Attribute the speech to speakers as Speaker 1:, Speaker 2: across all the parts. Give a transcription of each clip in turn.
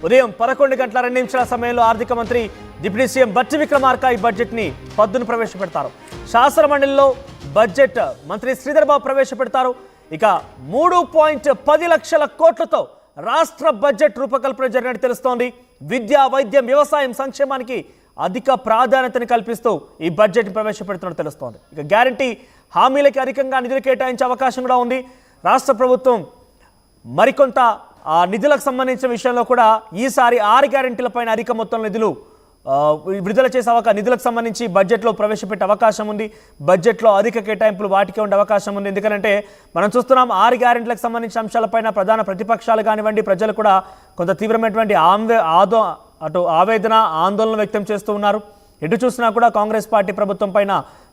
Speaker 1: ఉదయం 11 గంటల 2 నిమిషాల సమయంలో ఆర్థిక మంత్రి డిప్యూటీ సీఎం బట్టి విక్రమార్క ఈ బడ్జెట్ ని పద్దును ప్రవేశపెడతారు. శాసన మండలిలో బడ్జెట్ మంత్రి శ్రీధర్ బాబు ప్రవేశపెడతారు. ఇక 3.10 లక్షల కోట్లతో రాష్ట్ర బడ్జెట్ రూపకల్పన జరిగినట్టు తెలుస్తోంది. విద్య, వైద్యం, వ్యవసాయం, సంక్షేమానికి అధిక ప్రాధాన్యతను కల్పిస్తూ ఈ బడ్జెట్ ప్రవేశపెడుతున్నట్టు తెలుస్తోంది. ఇక గ్యారంటీ హామీలకి అధికంగా నిధులు కేటాయించే అవకాశం కూడా ఉంది. రాష్ట్ర ప్రభుత్వం మరికొంత నిధులకు సంబంధించిన విషయంలో కూడా ఈసారి 6 గ్యారెంటీలపైన అధిక మొత్తంలో నిధులు విడుదల చేసే నిధులకు సంబంధించి బడ్జెట్లో ప్రవేశపెట్టే అవకాశం ఉంది. బడ్జెట్లో అధిక కేటాయింపులు వాటికే ఉండే అవకాశం ఉంది. ఎందుకంటే మనం చూస్తున్నాం 6 గ్యారెంటీలకు సంబంధించిన అంశాలపైన ప్రధాన ప్రతిపక్షాలు కానివ్వండి, ప్రజలు కూడా కొంత తీవ్రమైనటువంటి ఆవేదన, ఆందోళన వ్యక్తం చేస్తూ ఉన్నారు. ఎటు చూసినా కూడా కాంగ్రెస్ పార్టీ ప్రభుత్వం పైన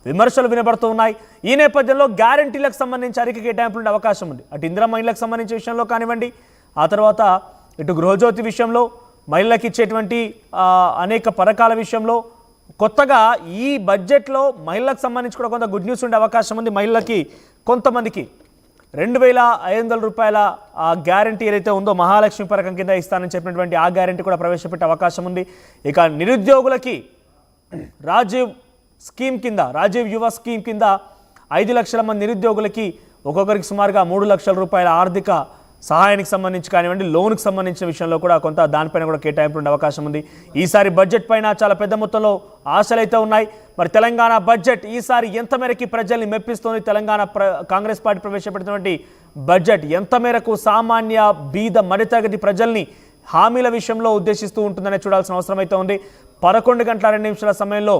Speaker 1: విమర్శలు వినబడుతూ ఉన్నాయి. ఈ నేపథ్యంలో గ్యారెంటీలకు సంబంధించి అధిక కేటాయింపులు ఉండే అవకాశం ఉంది. అటు ఇందిరా మహిళలకు సంబంధించిన విషయంలో కానివ్వండి, ఆ తర్వాత ఇటు గృహజ్యోతి విషయంలో, మహిళలకు ఇచ్చేటువంటి అనేక పథకాల విషయంలో కొత్తగా ఈ బడ్జెట్లో మహిళలకు సంబంధించి కూడా కొంత గుడ్ న్యూస్ ఉండే అవకాశం ఉంది. మహిళలకి కొంతమందికి 2,500 రూపాయల గ్యారంటీ ఏదైతే ఉందో మహాలక్ష్మి పథకం కింద ఇస్తానని చెప్పినటువంటి ఆ గ్యారంటీ కూడా ప్రవేశపెట్టే అవకాశం ఉంది. ఇక నిరుద్యోగులకి రాజీవ్ యువ స్కీమ్ కింద 5 లక్షల మంది నిరుద్యోగులకి ఒక్కొక్కరికి సుమారుగా 3 లక్షల రూపాయల ఆర్థిక సహాయానికి సంబంధించి కానివ్వండి, లోన్కి సంబంధించిన విషయంలో కూడా కొంత దానిపైన కూడా కేటాయింపులు ఉండే అవకాశం ఉంది. ఈసారి బడ్జెట్ పైన చాలా పెద్ద మొత్తంలో ఆశలు అయితే ఉన్నాయి. మరి తెలంగాణ బడ్జెట్ ఈసారి ఎంత మేరకి ప్రజల్ని మెప్పిస్తుంది? తెలంగాణ కాంగ్రెస్ పార్టీ ప్రవేశపెడుతున్నటువంటి బడ్జెట్ ఎంత మేరకు సామాన్య బీద మధ్యతరగతి ప్రజల్ని హామీల విషయంలో ఉద్దేశిస్తూ ఉంటుందనే చూడాల్సిన అవసరం అయితే ఉంది. 11 గంటల 2 నిమిషాల సమయంలో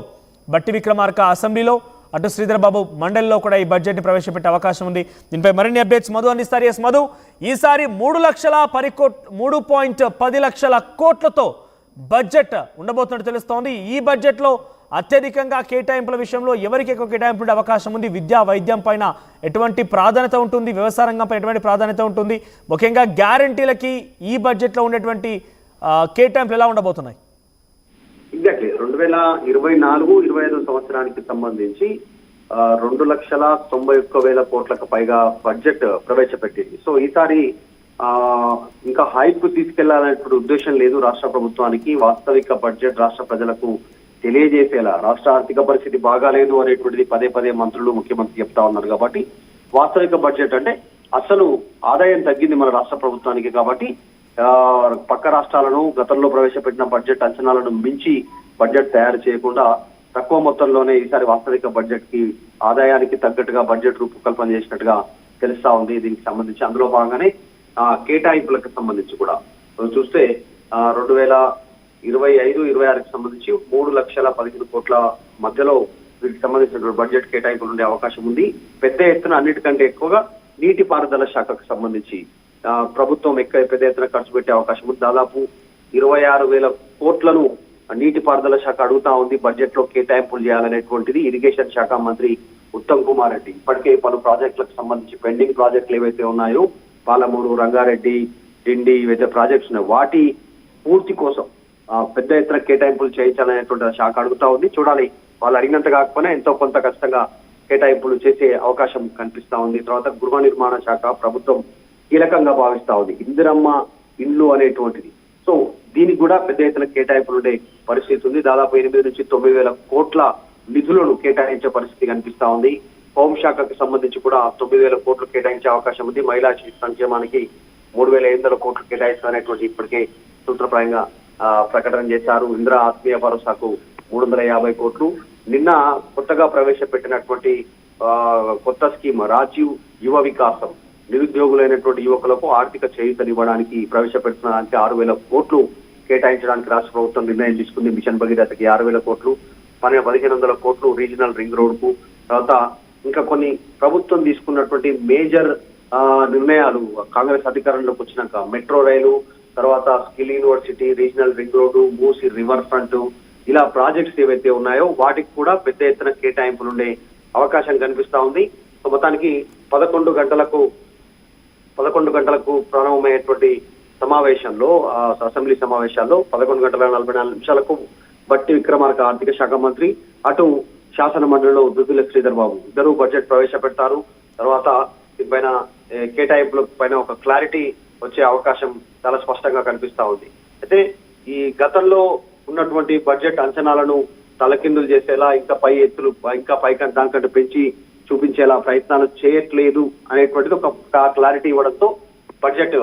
Speaker 1: బట్టి విక్రమార్క అసెంబ్లీలో, అటు శ్రీధర్ బాబు మండలిలో కూడా ఈ బడ్జెట్ని ప్రవేశపెట్టే అవకాశం ఉంది. దీనిపై మరిన్ని అప్డేట్స్ మధు అందిస్తారు. ఎస్ మధు, ఈసారి 3.10 లక్షల కోట్లతో బడ్జెట్ ఉండబోతున్నట్టు తెలుస్తోంది. ఈ బడ్జెట్లో అత్యధికంగా కేటాయింపుల విషయంలో ఎవరికి ఎక్కువ కేటాయింపు ఉండే అవకాశం ఉంది? విద్యా, వైద్యం పైన ఎటువంటి ప్రాధాన్యత ఉంటుంది? వ్యవసాయ రంగంపై ఎటువంటి ప్రాధాన్యత ఉంటుంది? ముఖ్యంగా గ్యారంటీలకి ఈ బడ్జెట్లో ఉండేటువంటి కేటాయింపులు ఎలా ఉండబోతున్నాయి?
Speaker 2: ఎగ్జాక్ట్లీ 2024-25 సంవత్సరానికి సంబంధించి 2,91,000 కోట్లకు పైగా బడ్జెట్ ప్రవేశపెట్టింది. సో ఈసారి ఇంకా హైప్ తీసుకెళ్లాలనేటువంటి ఉద్దేశం లేదు రాష్ట్ర ప్రభుత్వానికి. వాస్తవిక బడ్జెట్ రాష్ట్ర ప్రజలకు తెలియజేసేలా, రాష్ట్ర ఆర్థిక పరిస్థితి బాగాలేదు అనేటువంటిది పదే పదే మంత్రులు, ముఖ్యమంత్రి చెప్తా ఉన్నారు. కాబట్టి వాస్తవిక బడ్జెట్ అంటే అసలు ఆదాయం తగ్గింది మన రాష్ట్ర ప్రభుత్వానికి. కాబట్టి పక్క రాష్ట్రాలను గతంలో ప్రవేశపెట్టిన బడ్జెట్ అంచనాలను మించి బడ్జెట్ తయారు చేయకుండా తక్కువ మొత్తంలోనే ఈసారి వాస్తవిక బడ్జెట్ కి ఆదాయానికి తగ్గట్టుగా బడ్జెట్ రూపకల్పన చేసినట్టుగా తెలుస్తా ఉంది. దీనికి సంబంధించి అందులో భాగంగానే కేటాయింపులకు సంబంధించి కూడా చూస్తే 2025-26కి సంబంధించి 3,15,000 కోట్ల మధ్యలో వీటికి సంబంధించిన బడ్జెట్ కేటాయింపులు ఉండే అవకాశం ఉంది. పెద్ద ఎత్తున అన్నిటికంటే ఎక్కువగా నీటిపారుదల శాఖకు సంబంధించి ప్రభుత్వం పెద్ద ఎత్తున ఖర్చు పెట్టే అవకాశం ఉంది. దాదాపు 26,000 కోట్లను నీటిపారుదల శాఖ అడుగుతా ఉంది బడ్జెట్ లో కేటాయింపులు చేయాలనేటువంటిది. ఇరిగేషన్ శాఖ మంత్రి ఉత్తమ్ కుమార్ రెడ్డి ఇప్పటికే పలు ప్రాజెక్టులకు సంబంధించి పెండింగ్ ప్రాజెక్టులు ఏవైతే ఉన్నాయో, పాలమూరు, రంగారెడ్డి, డిండి ఏవైతే ప్రాజెక్ట్స్ ఉన్నాయో వాటి పూర్తి కోసం పెద్ద ఎత్తున కేటాయింపులు చేయించాలనేటువంటి శాఖ అడుగుతా ఉంది. చూడాలి, వాళ్ళు అడిగినంత కాకపోయినా ఎంతో కొంత ఖచ్చితంగా కేటాయింపులు చేసే అవకాశం కనిపిస్తా ఉంది. తర్వాత గృహ నిర్మాణ శాఖ ప్రభుత్వం కీలకంగా భావిస్తా ఉంది. ఇందిరమ్మ ఇండ్లు అనేటువంటిది, సో దీనికి కూడా పెద్ద ఎత్తున కేటాయింపులు ఉండే పరిస్థితి ఉంది. దాదాపు 8,000-9,000 కోట్ల నిధులను కేటాయించే పరిస్థితి కనిపిస్తా ఉంది. హోంశాఖకు సంబంధించి కూడా 9,000 కోట్లు కేటాయించే అవకాశం ఉంది. మహిళా శిశు సంక్షేమానికి 3,500 కోట్లు కేటాయిస్తారనేటువంటి ఇప్పటికే సూత్రప్రాయంగా ప్రకటన చేశారు. ఇందిరా ఆత్మీయ భరోసాకు 350 కోట్లు. నిన్న కొత్తగా ప్రవేశపెట్టినటువంటి కొత్త స్కీమ్ రాజీవ్ యువ వికాసం, నిరుద్యోగులైనటువంటి యువకులకు ఆర్థిక చేయూతనివ్వడానికి ప్రవేశపెడుతున్నదానికి 6,000 కోట్లు కేటాయించడానికి రాష్ట్ర ప్రభుత్వం నిర్ణయం తీసుకుంది. మిషన్ భగీరథకి 6,000 కోట్లు, 1,500 కోట్లు రీజనల్ రింగ్ రోడ్ కు. తర్వాత ఇంకా కొన్ని ప్రభుత్వం తీసుకున్నటువంటి మేజర్ నిర్ణయాలు కాంగ్రెస్ అధికారంలోకి వచ్చినాక, మెట్రో రైలు, తర్వాత skill university, regional ring road, Musi river front, ఇలా ప్రాజెక్ట్స్ ఏవైతే ఉన్నాయో వాటికి కూడా పెద్ద ఎత్తున కేటాయింపులు ఉండే అవకాశం కనిపిస్తా ఉంది. సో మొత్తానికి 11 గంటలకు ప్రారంభమయ్యేటువంటి సమావేశంలో, అసెంబ్లీ సమావేశాల్లో 11:44 బట్టి విక్రమార్క ఆర్థిక శాఖ మంత్రి, అటు శాసన మండలిలో దుద్దుల శ్రీధర్ బాబు ఇద్దరు బడ్జెట్ ప్రవేశపెడతారు. తర్వాత దీనిపైన కేటాయింపుల పైన ఒక క్లారిటీ వచ్చే అవకాశం చాలా స్పష్టంగా కనిపిస్తా ఉంది. అయితే ఈ గతంలో ఉన్నటువంటి బడ్జెట్ అంచనాలను తలకిందులు చేసేలా ఇంకా పైకి దానికంటే పెంచి చూపించేలా ప్రయత్నాలు చేయట్లేదు అనేటువంటిది ఒక క్లారిటీ ఇవ్వడంతో బడ్జెట్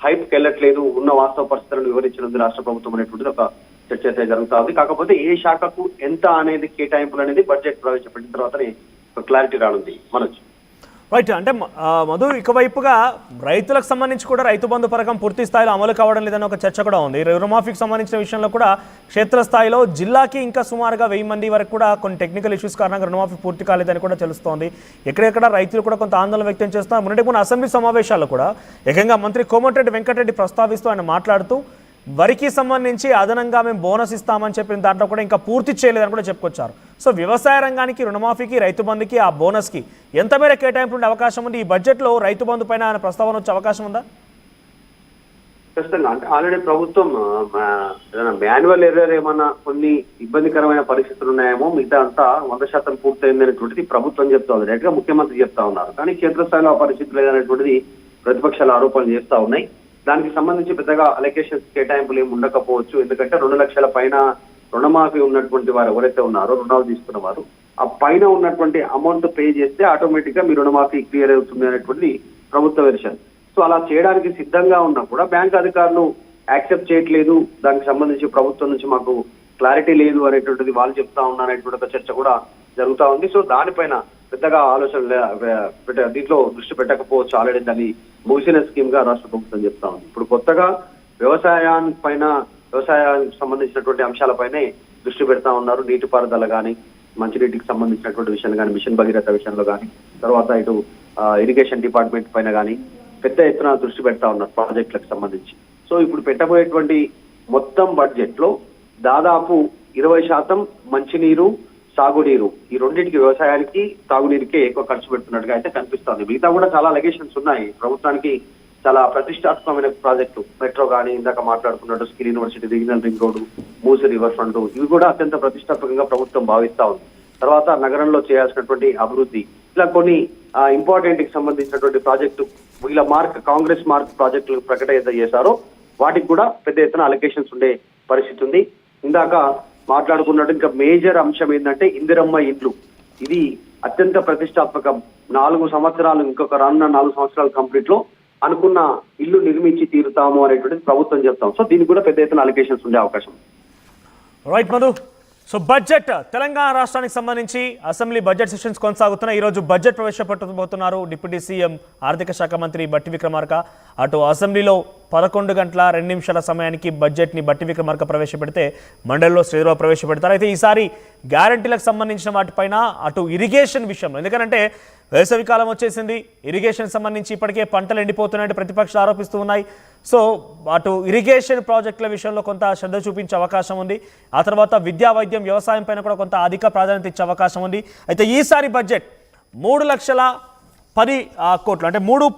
Speaker 2: హైప్కి వెళ్ళట్లేదు, ఉన్న వాస్తవ పరిస్థితులను వివరించనుంది రాష్ట్ర ప్రభుత్వం అనేటువంటిది ఒక చర్చ అయితే జరుగుతా ఉంది. కాకపోతే ఏ శాఖకు ఎంత అనేది కేటాయింపులు అనేది బడ్జెట్ ప్రవేశపెట్టిన తర్వాతనే ఒక క్లారిటీ రానుంది. మనోజ్
Speaker 1: రైట్, అంటే మధు ఇకవైపుగా రైతులకు సంబంధించి కూడా రైతు బంధు పథకం పూర్తి స్థాయిలో అమలు కావడం లేదని ఒక చర్చ కూడా ఉంది. రుణమాఫీకి సంబంధించిన విషయంలో కూడా క్షేత్రస్థాయిలో జిల్లాకి ఇంకా సుమారుగా 1000 మంది వరకు కూడా కొన్ని టెక్నికల్ ఇష్యూస్ కారణంగా రుణమాఫీ పూర్తి కాలేదని కూడా తెలుస్తోంది. ఎక్కడెక్కడ రైతులు కూడా కొంత ఆందోళన వ్యక్తం చేస్తున్నారు. మొన్న అసెంబ్లీ సమావేశాల్లో కూడా ఏకంగా మంత్రి కోమటిరెడ్డి వెంకటరెడ్డి ప్రస్తావిస్తూ ఆయన మాట్లాడుతూ వరికి సంబంధించి అదనంగా మేము బోనస్ ఇస్తామని చెప్పిన దాంట్లో కూడా ఇంకా పూర్తి చేయలేదని కూడా చెప్పుకొచ్చారు. సో వ్యవసాయ రంగానికి రుణమాఫీకి రైతు బంధుకి ఆ బోనస్కి ఎంత మేర కేటాయింపు ఉండే అవకాశం ఉంది? ఈ బడ్జెట్లో రైతు బంధు పైన ఆయన ప్రస్తావన వచ్చే అవకాశం ఉందా?
Speaker 2: ఖచ్చితంగా. అంటే ఆల్రెడీ ప్రభుత్వం ఏదైనా మాన్యువల్ ఎర్రర్ ఏమన్నా కొన్ని ఇబ్బందికరమైన పరిస్థితులు ఉన్నాయేమో, మిగతా అంతా 100% పూర్తయింది అనేటువంటిది ప్రభుత్వం చెప్తా ఉంది. డైరెక్ట్ గా ముఖ్యమంత్రి చెప్తా ఉన్నారు. కానీ క్షేత్రస్థాయిలో ఆ పరిస్థితులు లేదనేటువంటిది ప్రతిపక్షాలు ఆరోపణలు చేస్తా ఉన్నాయి. దానికి సంబంధించి పెద్దగా అలొకేషన్స్ కేటాయింపులు ఏమి ఉండకపోవచ్చు. ఎందుకంటే 2 లక్షల పైన రుణమాఫీ ఉన్నటువంటి వారు ఎవరైతే ఉన్నారో, రుణాలు తీసుకున్న వారు, ఆ పైన ఉన్నటువంటి అమౌంట్ పే చేస్తే ఆటోమేటిక్ గా మీ రుణమాఫీ క్లియర్ అవుతుంది అనేటువంటిది ప్రభుత్వ వెర్షన్. సో అలా చేయడానికి సిద్ధంగా ఉన్నా కూడా బ్యాంక్ అధికారులు యాక్సెప్ట్ చేయట్లేదు. దానికి సంబంధించి ప్రభుత్వం నుంచి మాకు క్లారిటీ లేదు అనేటువంటిది వాళ్ళు చెప్తా ఉన్నారనేటువంటి ఒక చర్చ కూడా జరుగుతా ఉంది. సో దానిపైన పెద్దగా ఆలోచన దీంట్లో దృష్టి పెట్టకపోవచ్చు. ఆల్రెడీ దాన్ని ముగిసిన స్కీమ్ గా రాష్ట్ర ప్రభుత్వం చెప్తా ఉంది. ఇప్పుడు కొత్తగా వ్యవసాయానికి సంబంధించినటువంటి అంశాలపైనే దృష్టి పెడతా ఉన్నారు. నీటిపారుదల కానీ, మంచినీటికి సంబంధించినటువంటి విషయాలు కానీ, మిషన్ భగీరథ విషయంలో కానీ, తర్వాత ఇటు ఇరిగేషన్ డిపార్ట్మెంట్ పైన కానీ పెద్ద ఎత్తున దృష్టి పెడతా ఉన్నారు ప్రాజెక్టులకు సంబంధించి. సో ఇప్పుడు పెట్టబోయేటువంటి మొత్తం బడ్జెట్ లో దాదాపు 20% మంచినీరు, సాగునీరు, ఈ రెండింటికి, వ్యవసాయానికి తాగునీరుకే ఎక్కువ ఖర్చు పెడుతున్నట్టుగా అయితే కనిపిస్తోంది. మిగతా కూడా చాలా అలిగేషన్స్ ఉన్నాయి. ప్రభుత్వానికి చాలా ప్రతిష్టాత్మకమైన ప్రాజెక్టు మెట్రో కానీ, ఇందాక మాట్లాడుకున్నట్టు skill university, regional ring road, Musi river front, ఇవి కూడా అత్యంత ప్రతిష్టాత్మకంగా ప్రభుత్వం భావిస్తా ఉంది. తర్వాత నగరంలో చేయాల్సినటువంటి అభివృద్ధి, ఇలా కొన్ని ఇంపార్టెంట్ కి సంబంధించినటువంటి ప్రాజెక్టు, ఇలా కాంగ్రెస్ మార్క్ ప్రాజెక్టులు ప్రకటన చేశారో వాటికి కూడా పెద్ద ఎత్తున అలొకేషన్స్ ఉండే పరిస్థితి ఉంది. ఇందాక మాట్లాడుకున్నట్టు ఇంకా మేజర్ అంశం ఏంటంటే ఇందిరమ్మ ఇండ్లు. ఇది అత్యంత ప్రతిష్టాత్మకం. 4 సంవత్సరాలు, ఇంకొక రానున్న 4 సంవత్సరాలు కంప్లీట్ లో అనుకున్న ఇల్లు నిర్మించి తీరుతాము అనేటువంటిది ప్రభుత్వం చెప్తాం. సో దీనికి కూడా పెద్ద ఎత్తున అలొకేషన్స్ ఉండే అవకాశం.
Speaker 1: Right Madhu, so budget Telangana రాష్ట్రానికి సంబంధించి అసెంబ్లీ బడ్జెట్ సెషన్స్ కొనసాగుతున్నాయి. ఈరోజు బడ్జెట్ ప్రవేశపెట్టబోతున్నారు డిప్యూటీ సీఎం ఆర్థిక శాఖ మంత్రి బట్టి విక్రమార్క. అటు అసెంబ్లీలో 11 గంటల 2 నిమిషాల సమయానికి బడ్జెట్ని బట్టి విక్రమార్క ప్రవేశపెడితే మండలిలో శ్రీధరరావు ప్రవేశపెడతారు. అయితే ఈసారి గ్యారంటీలకు సంబంధించిన వాటిపైన, అటు ఇరిగేషన్ విషయంలో, ఎందుకంటే వేసవి కాలం వచ్చేసింది, ఇరిగేషన్ సంబంధించి ఇప్పటికే పంటలు ఎండిపోతున్నాయంటే ప్రతిపక్షాలు ఆరోపిస్తూ ఉన్నాయి. సో అటు ఇరిగేషన్ ప్రాజెక్టుల విషయంలో కొంత శ్రద్ధ చూపించే అవకాశం ఉంది. ఆ తర్వాత విద్యా, వైద్యం, వ్యవసాయం పైన కూడా కొంత అధిక ప్రాధాన్యత ఇచ్చే అవకాశం ఉంది. అయితే ఈసారి బడ్జెట్ 3,10,00,000 కోట్లు, అంటే 3.